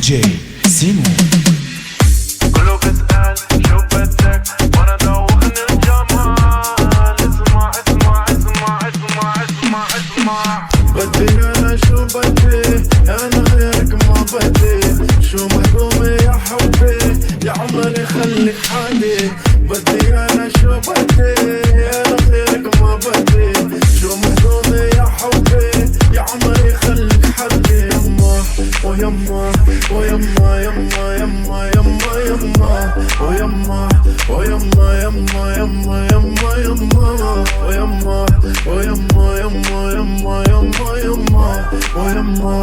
جي سيمو. كله بيسأل شو بدك وانا دوخني الجمال. اسمع اسمع اسمع اسمع اسمع اسمع. بدي انا شو بدي، انا غيرك ما بدي. شو مهضومي يا حبي، يا عمري خليك حالي. بدي انا شو بدي، انا غيرك ما بدي. شو مهضومي يا حبي، يا عمري خليك حالي. يما ويما ويما يما يما يما يما ويما ويما يما يما يما يما ويما ويما يما يما يما يما ويما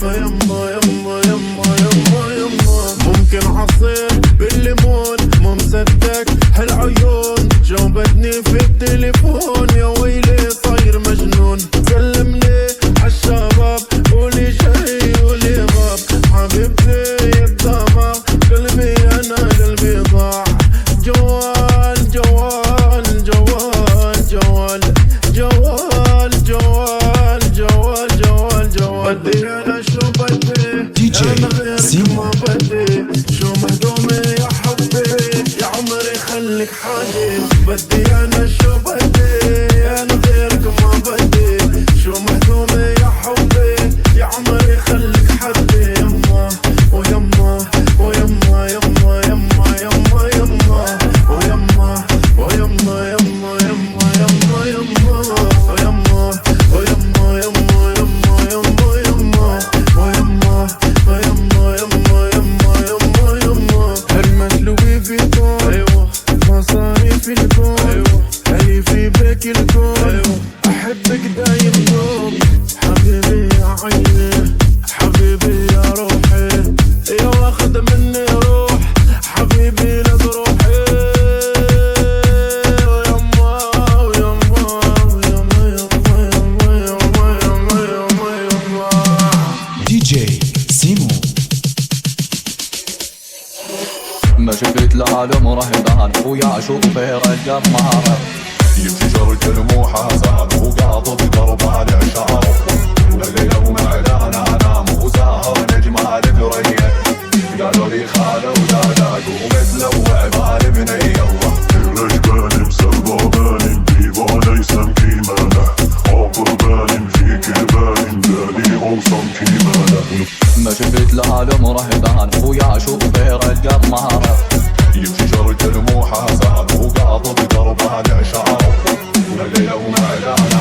ويما يما يما يما يما. ممكن عصير بالليمون، مو مصدق هالعيون. جاوبتني في التليفون، يا ويلي صاير مجنون. سلملي عالشباب، قولي جاي قولي غاب. حبيبتي الدماغ، قلبي انا قلبي ضاع. جوال جوال جوال جوال جوال جوال جوال جوال جوال. بدي انا شو بدي، دي جي انا غيرك سيمو. ما بدي. شو مهضومي يا حبي، يا عمري خليك حالي. بدي انا شو بدي، انا غيرك ما بدي. شو مهضومي يا حبي، يا عمري خليك حالي. يما ويما ويما يما يما يما يما ويما ويما يما يما يما يما ويما ويما يما يما يما يما ويما ويما يما يما يما يما. حلمك لوي فيتون، ايوه مصاري في الكون، ايوه هلي في بيك الكون. ايوه احبك دايم دوم، حبيبي يا عيني، حبيبي يا روحي. يلا خد مني روح، حبيبي لا تروحي. يما ويما ويما يما يما يما يما يما يما. دي جي سيمو. ما شفت لها المراهقان ويا اشوف غير الجمهار. يبتجر الموحة زهر وقاضي بضربها العشار. الليلة ومعلانة انام وسهر نجمها الثريا. قالوا لي خالة وداداك ومثل وعبالي بني الله. الاشبال مسربة بالي بيبا ليس كيمانة. عاطر بالي فيك بالي بالي اوصل كيمانة. ما شفت لها المراهقان ويا اشوف غير الجمهار. يبتجر الموحة زهر وقاضي بضربها العشار. الليلة ومعلانة